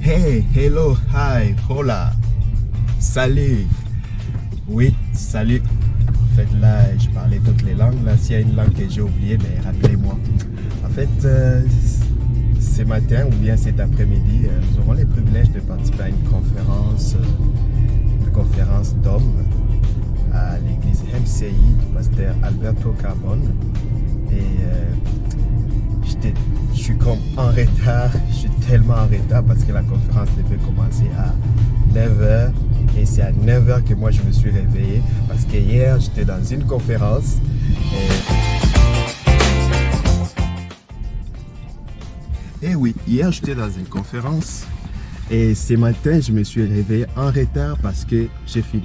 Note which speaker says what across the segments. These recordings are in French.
Speaker 1: Hey, hello, hi, hola, salut. Oui, salut. En fait, là, je parlais toutes les langues. Là, s'il y a une langue que j'ai oubliée, ben, rappelez-moi. En fait, ce matin ou bien cet après-midi, nous aurons le privilège de participer à une conférence d'hommes à l'église MCI du pasteur Alberto Carbone. Et je suis comme en retard, je suis tellement en retard parce que la conférence devait commencer à 9h et c'est à 9h que moi je me suis réveillé parce que hier j'étais dans une conférence et oui, hier j'étais dans une conférence et ce matin je me suis réveillé en retard parce que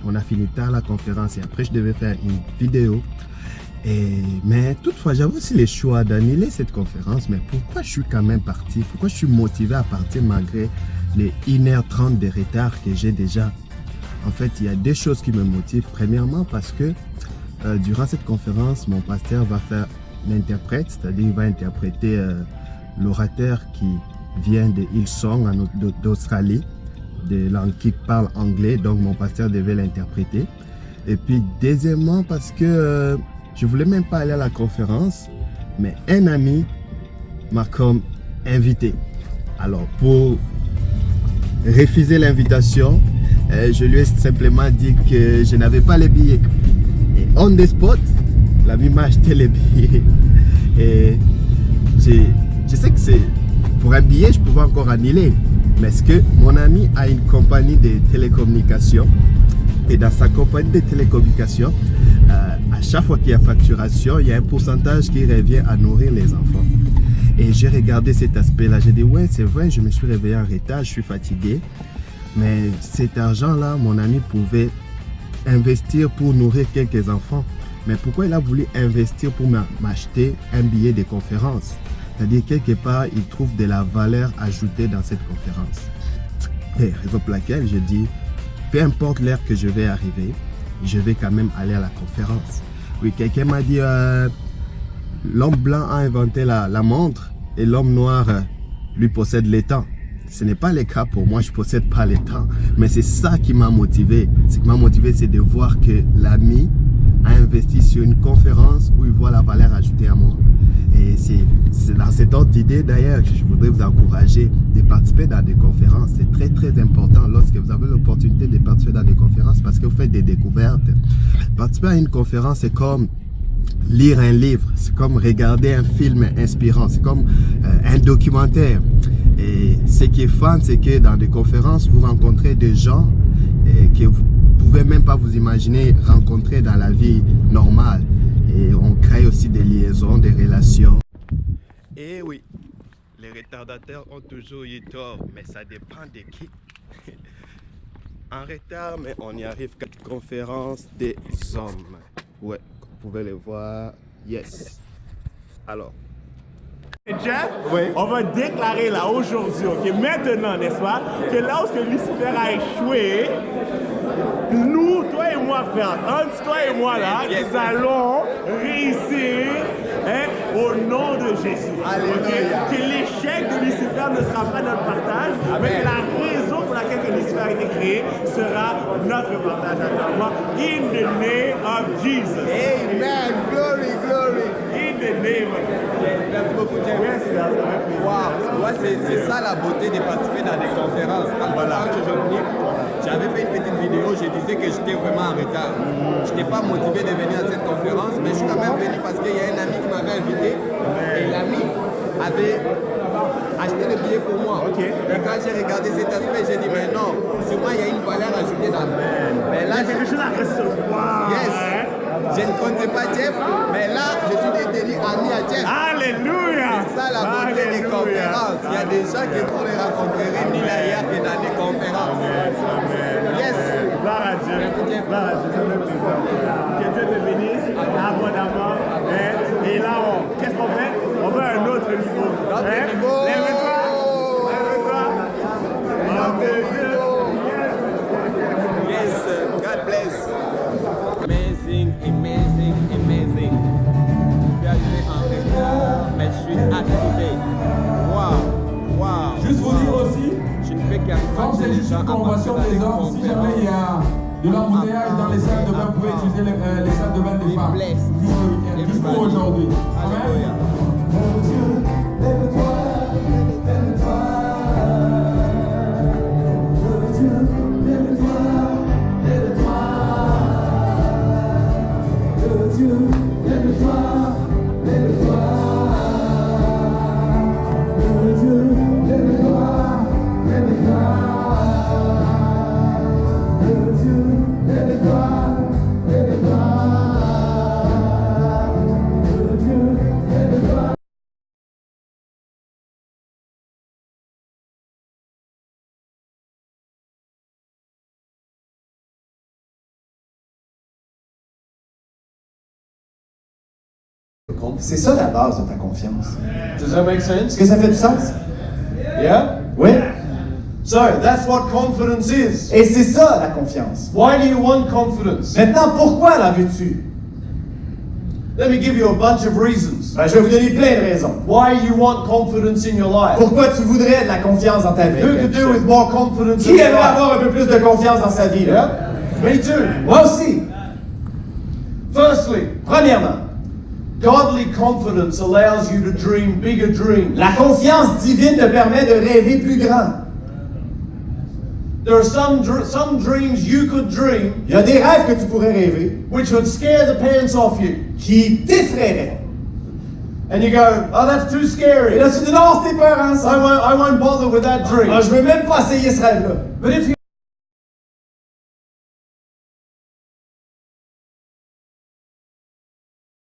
Speaker 1: on a fini tard la conférence et après je devais faire une vidéo. Mais toutefois, j'avais aussi le choix d'annuler cette conférence. Mais pourquoi je suis quand même parti? Pourquoi je suis motivé à partir malgré les 1h30 de retard que j'ai déjà? En fait, il y a deux choses qui me motivent. Premièrement, parce que durant cette conférence, mon pasteur va faire l'interprète, c'est-à-dire il va interpréter l'orateur qui vient de Hillsong d'Australie, de langue qui parle anglais. Donc, mon pasteur devait l'interpréter. Et puis, deuxièmement, parce que je voulais même pas aller à la conférence, mais un ami m'a comme invité. Alors pour refuser l'invitation, je lui ai simplement dit que je n'avais pas les billets. Et on the spot, l'ami m'a acheté les billets. Et je sais que c'est pour un billet, je pouvais encore annuler. Mais est-ce que mon ami a une compagnie de télécommunications? Et dans sa compagnie de télécommunications, à chaque fois qu'il y a facturation, il y a un pourcentage qui revient à nourrir les enfants. Et j'ai regardé cet aspect-là. J'ai dit, ouais, c'est vrai, je me suis réveillé en retard, je suis fatigué. Mais cet argent-là, mon ami pouvait investir pour nourrir quelques enfants. Mais pourquoi il a voulu investir pour m'acheter un billet de conférence? C'est-à-dire, quelque part, il trouve de la valeur ajoutée dans cette conférence. Et raison pour laquelle je dis, peu importe l'heure que je vais arriver, je vais quand même aller à la conférence. Oui, quelqu'un m'a dit, l'homme blanc a inventé la montre et l'homme noir lui possède les temps. Ce n'est pas le cas pour moi, je ne possède pas les temps. Mais c'est ça qui m'a motivé. Ce qui m'a motivé, c'est de voir que l'ami a investi sur une conférence où il voit la valeur ajoutée à moi. Et c'est dans cet ordre d'idée d'ailleurs que je voudrais vous encourager de participer dans des conférences. C'est très très important lorsque vous avez l'opportunité de participer dans des conférences parce que vous faites des découvertes. Participer à une conférence, c'est comme lire un livre, c'est comme regarder un film inspirant, c'est comme un documentaire. Et ce qui est fun, c'est que dans des conférences, vous rencontrez des gens que vous pouvez même pas vous imaginer rencontrer dans la vie normale. Et on crée aussi des liaisons, des relations. Et oui, les retardateurs ont toujours eu tort, mais ça dépend de qui. En retard, mais on y arrive. Conférence des hommes. Ouais, vous pouvez le voir. Yes. Alors.
Speaker 2: Jeff,
Speaker 1: Oui.
Speaker 2: on va déclarer là aujourd'hui, ok, maintenant, n'est-ce pas, que là où Lucifer a échoué, nous, toi et moi, frère, entre toi et moi là, nous allons réussir au nom de Jésus.
Speaker 1: Alléluia.
Speaker 2: Que l'échec de Lucifer ne sera pas notre partage, mais que la raison pour laquelle que Lucifer a été créé sera notre partage à toi. In the name of Jesus.
Speaker 1: Amen. Glory, glory.
Speaker 2: In the name of Jesus.
Speaker 3: Merci beaucoup, James. Wow. Ouais, c'est ça la beauté de participer dans des conférences. Voilà. J'avais fait une petite vidéo, je disais que j'étais vraiment en retard. Je n'étais pas motivé de venir à cette conférence, mais je suis quand même venu parce qu'il y a un ami qui m'avait invité. Et l'ami avait acheté le billet pour moi.
Speaker 2: Okay.
Speaker 3: Et quand j'ai regardé cet aspect, j'ai dit, mais non, sûrement il y a une valeur ajoutée dans le. Mais là,
Speaker 2: quelque chose à recevoir.
Speaker 3: Yes. Je ne comptais pas Jeff, mais là, je suis devenu ami à Jeff.
Speaker 2: Alléluia.
Speaker 3: C'est ça la beauté des conférences. Il y a des gens que vous les rencontrerez ni ailleurs que dans des conférences. Yes.
Speaker 2: Gloire à Dieu. Gloire à Dieu. Ça fait plaisir. Que Dieu te bénisse abondamment. Et là, qu'est-ce qu'on fait? On veut un autre niveau. Lève-toi. Lève-toi.
Speaker 3: Yes. God bless. Amazing, amazing, amazing. Je suis arrivé en retard, mais je suis activé. Wow, wow.
Speaker 2: Juste vous dire aussi,
Speaker 3: Je ne fais
Speaker 4: Comme c'est juste une convention des hommes, si jamais il y a de l'embouteillage dans les salles de bain, vous pouvez utiliser les salles de bain des femmes. Juste pour aujourd'hui. Amen.
Speaker 5: C'est ça la base de ta confiance.
Speaker 6: Does that make sense?
Speaker 5: Est-ce que ça fait du sens?
Speaker 6: Yeah?
Speaker 5: Oui.
Speaker 6: So, that's what confidence is.
Speaker 5: Et c'est ça la confiance.
Speaker 6: Why do you want confidence?
Speaker 5: Maintenant, pourquoi la veux-tu?
Speaker 6: Let me give you a bunch of reasons.
Speaker 5: Ben, je vais vous donner plein de raisons.
Speaker 6: Why you want confidence in your life.
Speaker 5: Pourquoi tu voudrais de la confiance dans ta vie?
Speaker 6: Who could do with more confidence in
Speaker 5: Qui
Speaker 6: their
Speaker 5: aimerait
Speaker 6: life?
Speaker 5: avoir un peu plus de confiance dans sa vie? Là?
Speaker 6: Yeah? Me too.
Speaker 5: Moi aussi.
Speaker 6: Firstly,
Speaker 5: Premièrement,
Speaker 6: godly confidence allows you to dream bigger dreams.
Speaker 5: la confiance divine te permet de rêver plus grand.
Speaker 6: There are some dreams you could dream
Speaker 5: Il y a des rêves que tu pourrais rêver
Speaker 6: which would scare the pants off you.
Speaker 5: qui t'effraieraient.
Speaker 6: And you go, oh, that's too
Speaker 5: Et
Speaker 6: scary.
Speaker 5: là, tu dis non, c'était peurant ça.
Speaker 6: I won't bother with that dream.
Speaker 5: Ah, je veux même pas essayer ce rêve-là.
Speaker 6: But if you